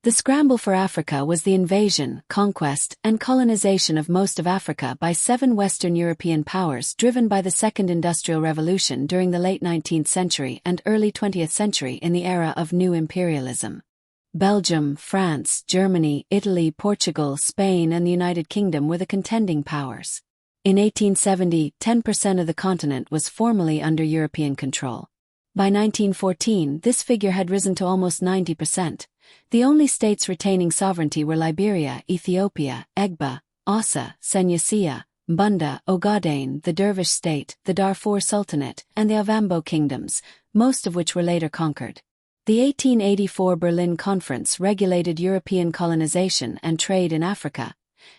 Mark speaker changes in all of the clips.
Speaker 1: The scramble for Africa was the invasion, conquest, and colonization of most of Africa by 7 Western European powers driven by the Second Industrial Revolution during the late 19th century and early 20th century in the era of new imperialism. Belgium, France, Germany, Italy, Portugal, Spain, and the United Kingdom were the contending powers. In 1870, 10% of the continent was formally under European control. By 1914, this figure had risen to almost 90%. The only states retaining sovereignty were Liberia, Ethiopia, Egba, Assa, Senussia, Mbunda, Ogaden, the Dervish state, the Darfur Sultanate, and the Ovambo kingdoms, most of which were later conquered. The 1884 Berlin Conference regulated European colonization and trade in Africa,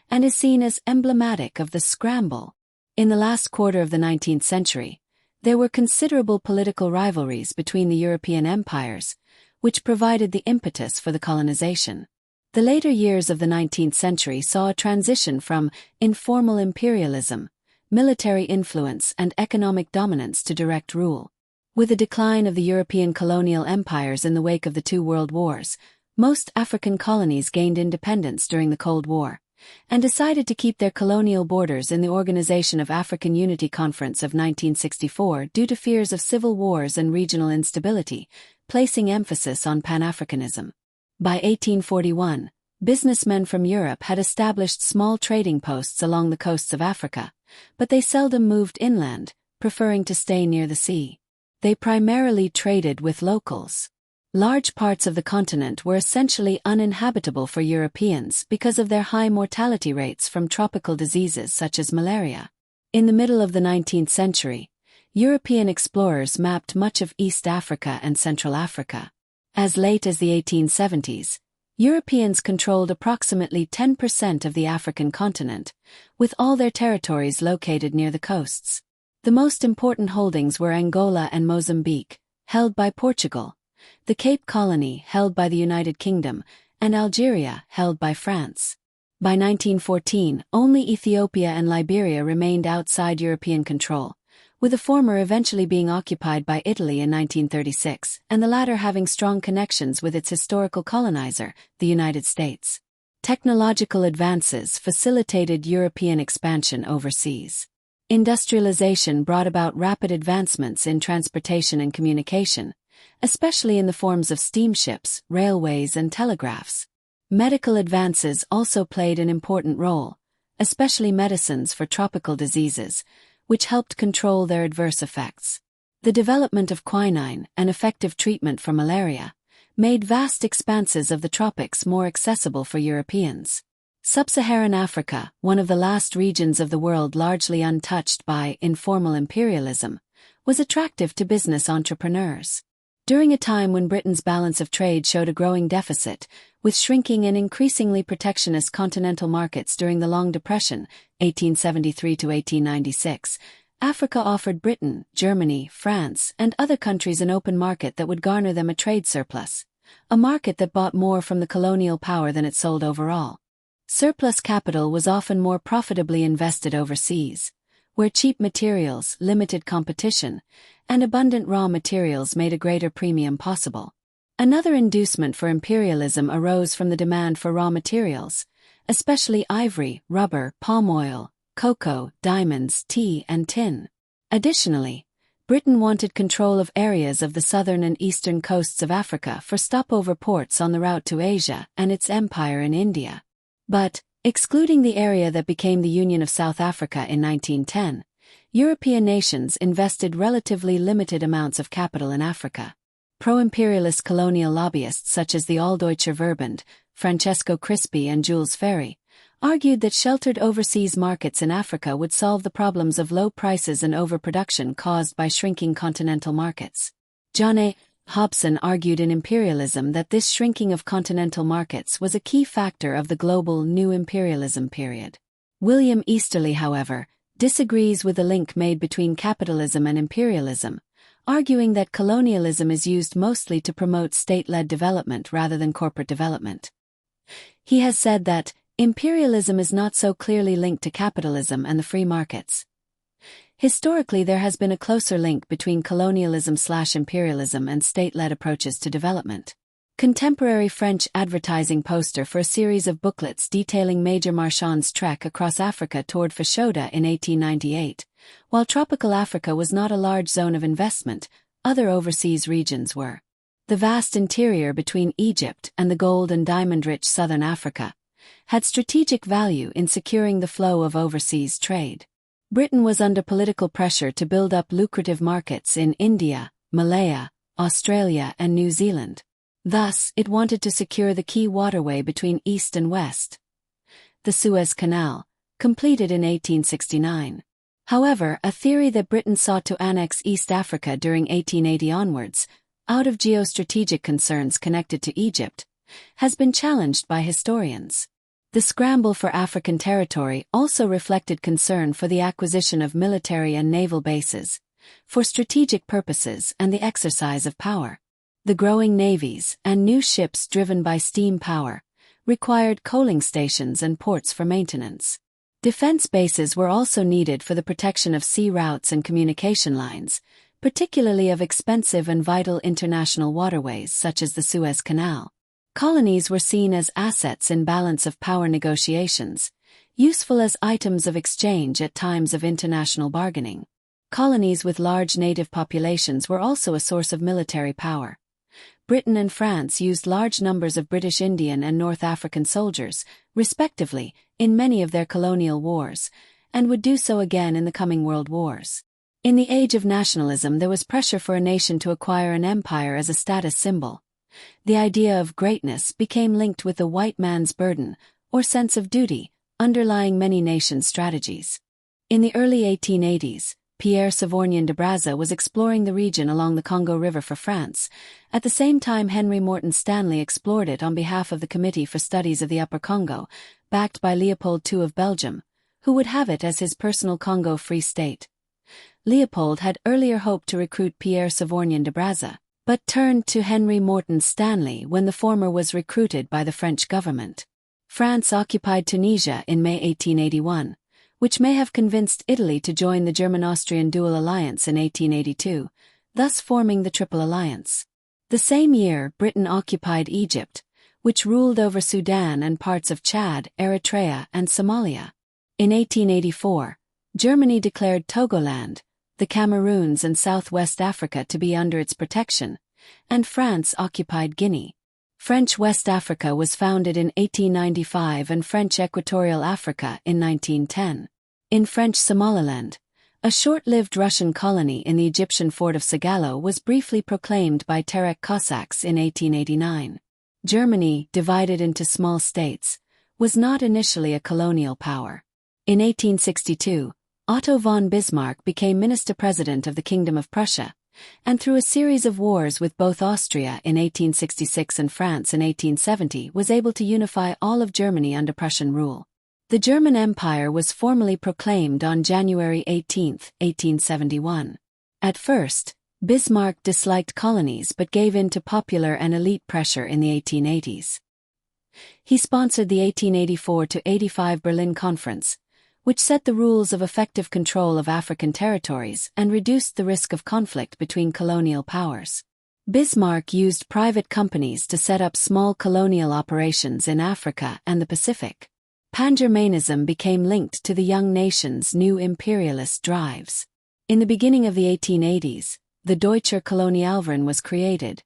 Speaker 1: and is seen as emblematic of the scramble. In the last quarter of the 19th century, there were considerable political rivalries between the European empires, which provided the impetus for the colonization. The later years of the 19th century saw a transition from informal imperialism, military influence, and economic dominance to direct rule. With the decline of the European colonial empires in the wake of the 2 world wars, most African colonies gained independence during the Cold War, and decided to keep their colonial borders in the Organization of African Unity Conference of 1964 due to fears of civil wars and regional instability, placing emphasis on Pan-Africanism. By 1841, businessmen from Europe had established small trading posts along the coasts of Africa, but they seldom moved inland, preferring to stay near the sea. They primarily traded with locals. Large parts of the continent were essentially uninhabitable for Europeans because of their high mortality rates from tropical diseases such as malaria. In the middle of the 19th century, European explorers mapped much of East Africa and Central Africa. As late as the 1870s, Europeans controlled approximately 10% of the African continent, with all their territories located near the coasts. The most important holdings were Angola and Mozambique, held by Portugal, the Cape Colony, held by the United Kingdom, and Algeria, held by France. By 1914, only Ethiopia and Liberia remained outside European control, with the former eventually being occupied by Italy in 1936, and the latter having strong connections with its historical colonizer, the United States. Technological advances facilitated European expansion overseas. Industrialization brought about rapid advancements in transportation and communication, especially in the forms of steamships, railways, and telegraphs. Medical advances also played an important role, especially medicines for tropical diseases, which helped control their adverse effects. The development of quinine, an effective treatment for malaria, made vast expanses of the tropics more accessible for Europeans. Sub-Saharan Africa, one of the last regions of the world largely untouched by informal imperialism, was attractive to business entrepreneurs. During a time when Britain's balance of trade showed a growing deficit, with shrinking and increasingly protectionist continental markets during the Long Depression, 1873 to 1896, Africa offered Britain, Germany, France, and other countries an open market that would garner them a trade surplus, a market that bought more from the colonial power than it sold overall. Surplus capital was often more profitably invested overseas, where cheap materials, limited competition, and abundant raw materials made a greater premium possible. Another inducement for imperialism arose from the demand for raw materials, especially ivory, rubber, palm oil, cocoa, diamonds, tea, and tin. Additionally, Britain wanted control of areas of the southern and eastern coasts of Africa for stopover ports on the route to Asia and its empire in India. But, excluding the area that became the Union of South Africa in 1910, European nations invested relatively limited amounts of capital in Africa. Pro-imperialist colonial lobbyists such as the Alldeutscher Verband, Francesco Crispi and Jules Ferry, argued that sheltered overseas markets in Africa would solve the problems of low prices and overproduction caused by shrinking continental markets. John A. Hobson argued in Imperialism that this shrinking of continental markets was a key factor of the global new imperialism period. William Easterly, however, disagrees with the link made between capitalism and imperialism, arguing that colonialism is used mostly to promote state-led development rather than corporate development. He has said that imperialism is not so clearly linked to capitalism and the free markets. Historically, there has been a closer link between colonialism/imperialism and state-led approaches to development. contemporary French advertising poster for a series of booklets detailing Major Marchand's trek across Africa toward Fashoda in 1898. While tropical Africa was not a large zone of investment, other overseas regions were. The vast interior between Egypt and the gold and diamond-rich southern Africa had strategic value in securing the flow of overseas trade. Britain was under political pressure to build up lucrative markets in India, Malaya, Australia and New Zealand. Thus, it wanted to secure the key waterway between East and West, the Suez Canal, completed in 1869. However, a theory that Britain sought to annex East Africa during 1880 onwards, out of geostrategic concerns connected to Egypt, has been challenged by historians. The scramble for African territory also reflected concern for the acquisition of military and naval bases, for strategic purposes and the exercise of power. The growing navies and new ships driven by steam power required coaling stations and ports for maintenance. Defense bases were also needed for the protection of sea routes and communication lines, particularly of expensive and vital international waterways such as the Suez Canal. Colonies were seen as assets in balance of power negotiations, useful as items of exchange at times of international bargaining. Colonies with large native populations were also a source of military power. Britain and France used large numbers of British Indian and North African soldiers, respectively, in many of their colonial wars, and would do so again in the coming world wars. In the age of nationalism, there was pressure for a nation to acquire an empire as a status symbol. The idea of greatness became linked with the white man's burden, or sense of duty, underlying many nations' strategies. In the early 1880s, Pierre Sévourien de Brazza was exploring the region along the Congo River for France. At the same time, Henry Morton Stanley explored it on behalf of the Committee for Studies of the Upper Congo, backed by Leopold II of Belgium, who would have it as his personal Congo Free State. Leopold had earlier hoped to recruit Pierre Sévourien de Brazza, but turned to Henry Morton Stanley when the former was recruited by the French government. France occupied Tunisia in May 1881, which may have convinced Italy to join the German-Austrian Dual Alliance in 1882, thus forming the Triple Alliance. The same year, Britain occupied Egypt, which ruled over Sudan and parts of Chad, Eritrea, and Somalia. In 1884, Germany declared Togoland, the Cameroons and Southwest Africa to be under its protection, and France occupied Guinea. French West Africa was founded in 1895 and French Equatorial Africa in 1910. In French Somaliland, a short-lived Russian colony in the Egyptian fort of Sagalo was briefly proclaimed by Terek Cossacks in 1889. Germany, divided into small states, was not initially a colonial power. In 1862, Otto von Bismarck became Minister-President of the Kingdom of Prussia, and through a series of wars with both Austria in 1866 and France in 1870 was able to unify all of Germany under Prussian rule. The German Empire was formally proclaimed on January 18, 1871. At first, Bismarck disliked colonies but gave in to popular and elite pressure in the 1880s. He sponsored the 1884-85 Berlin Conference, which set the rules of effective control of African territories and reduced the risk of conflict between colonial powers. Bismarck used private companies to set up small colonial operations in Africa and the Pacific. Pan-Germanism became linked to the young nation's new imperialist drives. In the beginning of the 1880s, the Deutscher Kolonialverein was created,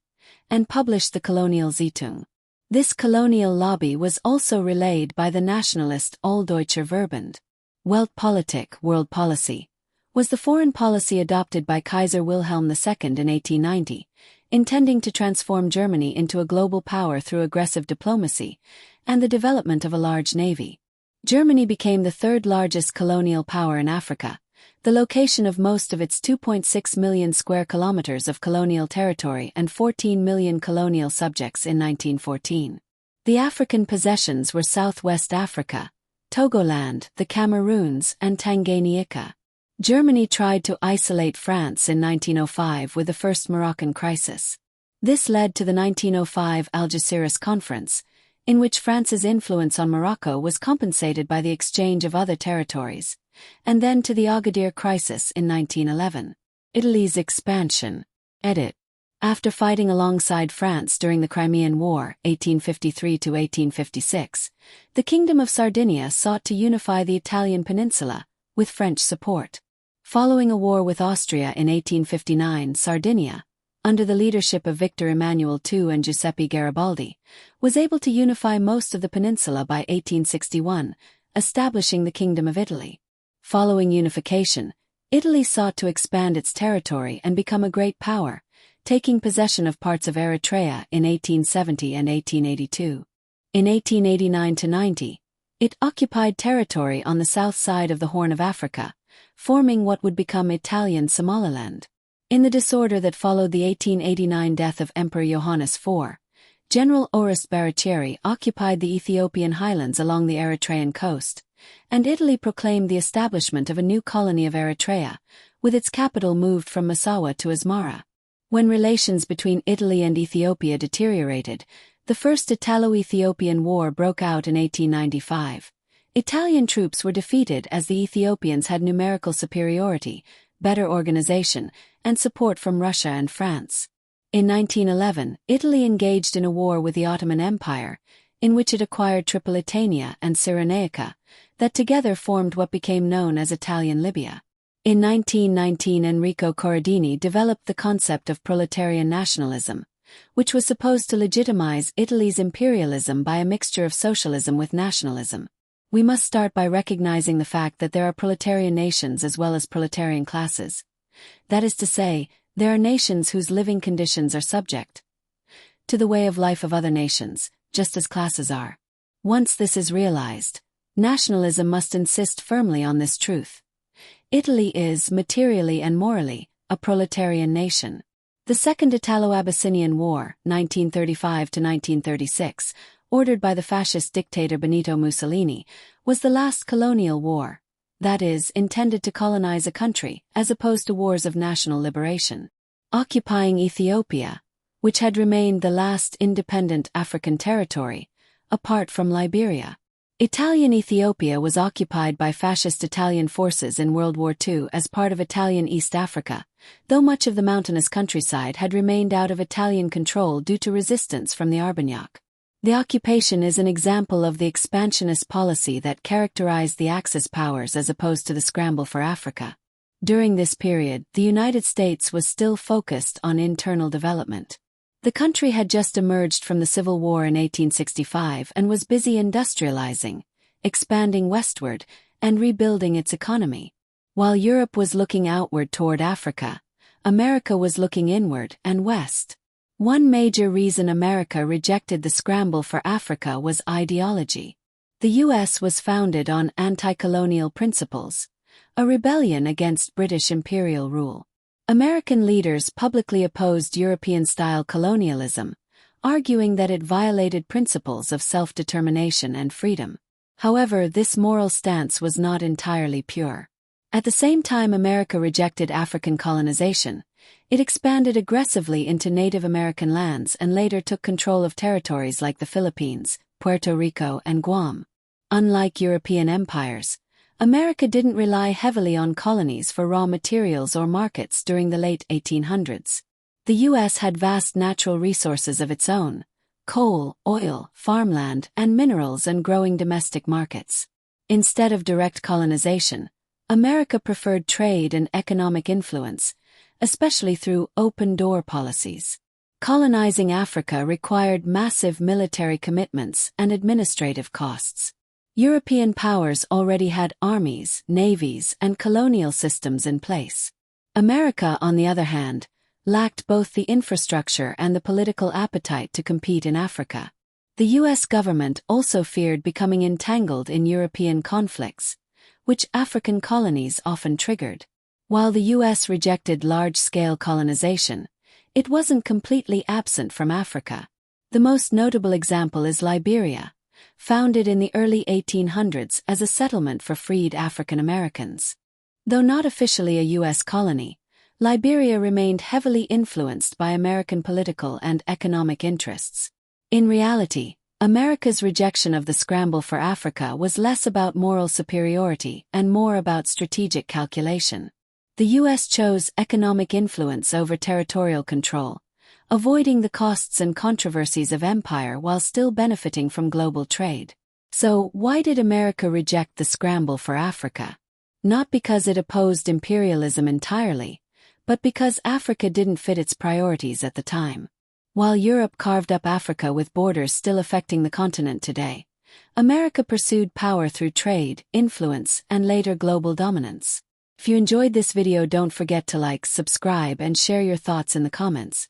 Speaker 1: and published the Colonial Zeitung. This colonial lobby was also relayed by the nationalist Alldeutscher Verband. Weltpolitik, world policy, was the foreign policy adopted by Kaiser Wilhelm II in 1890, intending to transform Germany into a global power through aggressive diplomacy and the development of a large navy. Germany became the third largest colonial power in Africa, the location of most of its 2.6 million square kilometers of colonial territory and 14 million colonial subjects in 1914. The African possessions were Southwest Africa, Togoland, the Cameroons, and Tanganyika. Germany tried to isolate France in 1905 with the First Moroccan Crisis. This led to the 1905 Algeciras Conference, in which France's influence on Morocco was compensated by the exchange of other territories, and then to the Agadir Crisis in 1911. Italy's expansion. Edit. After fighting alongside France during the Crimean War, 1853–1856, the Kingdom of Sardinia sought to unify the Italian peninsula, with French support. Following a war with Austria in 1859, Sardinia, under the leadership of Victor Emmanuel II and Giuseppe Garibaldi, was able to unify most of the peninsula by 1861, establishing the Kingdom of Italy. Following unification, Italy sought to expand its territory and become a great power, taking possession of parts of Eritrea in 1870 and 1882. In 1889–90, it occupied territory on the south side of the Horn of Africa, forming what would become Italian Somaliland. In the disorder that followed the 1889 death of Emperor Johannes IV, General Orest Baratieri occupied the Ethiopian highlands along the Eritrean coast, and Italy proclaimed the establishment of a new colony of Eritrea, with its capital moved from Massawa to Asmara. When relations between Italy and Ethiopia deteriorated, the First Italo-Ethiopian War broke out in 1895. Italian troops were defeated as the Ethiopians had numerical superiority, better organization, and support from Russia and France. In 1911, Italy engaged in a war with the Ottoman Empire, in which it acquired Tripolitania and Cyrenaica, that together formed what became known as Italian Libya. In 1919, Enrico Corradini developed the concept of proletarian nationalism, which was supposed to legitimize Italy's imperialism by a mixture of socialism with nationalism. We must start by recognizing the fact that there are proletarian nations as well as proletarian classes. That is to say, there are nations whose living conditions are subject to the way of life of other nations, just as classes are. Once this is realized, nationalism must insist firmly on this truth. Italy is, materially and morally, a proletarian nation. The Second Italo-Abyssinian War, 1935–1936, ordered by the fascist dictator Benito Mussolini, was the last colonial war, that is, intended to colonize a country, as opposed to wars of national liberation. Occupying Ethiopia, which had remained the last independent African territory, apart from Liberia. Italian Ethiopia was occupied by fascist Italian forces in World War II as part of Italian East Africa, though much of the mountainous countryside had remained out of Italian control due to resistance from the Armagnac. The occupation is an example of the expansionist policy that characterized the Axis powers as opposed to the scramble for Africa. During this period, the United States was still focused on internal development. The country had just emerged from the Civil War in 1865 and was busy industrializing, expanding westward, and rebuilding its economy. While Europe was looking outward toward Africa, America was looking inward and west. One major reason America rejected the scramble for Africa was ideology. The U.S. was founded on anti-colonial principles, a rebellion against British imperial rule. American leaders publicly opposed European-style colonialism, arguing that it violated principles of self-determination and freedom. However, this moral stance was not entirely pure. At the same time America rejected African colonization, it expanded aggressively into Native American lands and later took control of territories like the Philippines, Puerto Rico, and Guam. Unlike European empires, America didn't rely heavily on colonies for raw materials or markets during the late 1800s. The U.S. had vast natural resources of its own: coal, oil, farmland, and minerals, and growing domestic markets. Instead of direct colonization, America preferred trade and economic influence, especially through open-door policies. Colonizing Africa required massive military commitments and administrative costs. European powers already had armies, navies, and colonial systems in place. America, on the other hand, lacked both the infrastructure and the political appetite to compete in Africa. The U.S. government also feared becoming entangled in European conflicts, which African colonies often triggered. While the U.S. rejected large-scale colonization, it wasn't completely absent from Africa. The most notable example is Liberia, founded in the early 1800s as a settlement for freed African Americans. Though not officially a U.S. colony, Liberia remained heavily influenced by American political and economic interests. In reality, America's rejection of the scramble for Africa was less about moral superiority and more about strategic calculation. The U.S. chose economic influence over territorial control, avoiding the costs and controversies of empire while still benefiting from global trade. So, why did America reject the scramble for Africa? Not because it opposed imperialism entirely, but because Africa didn't fit its priorities at the time. While Europe carved up Africa with borders still affecting the continent today, America pursued power through trade, influence, and later global dominance. If you enjoyed this video, don't forget to like, subscribe, and share your thoughts in the comments.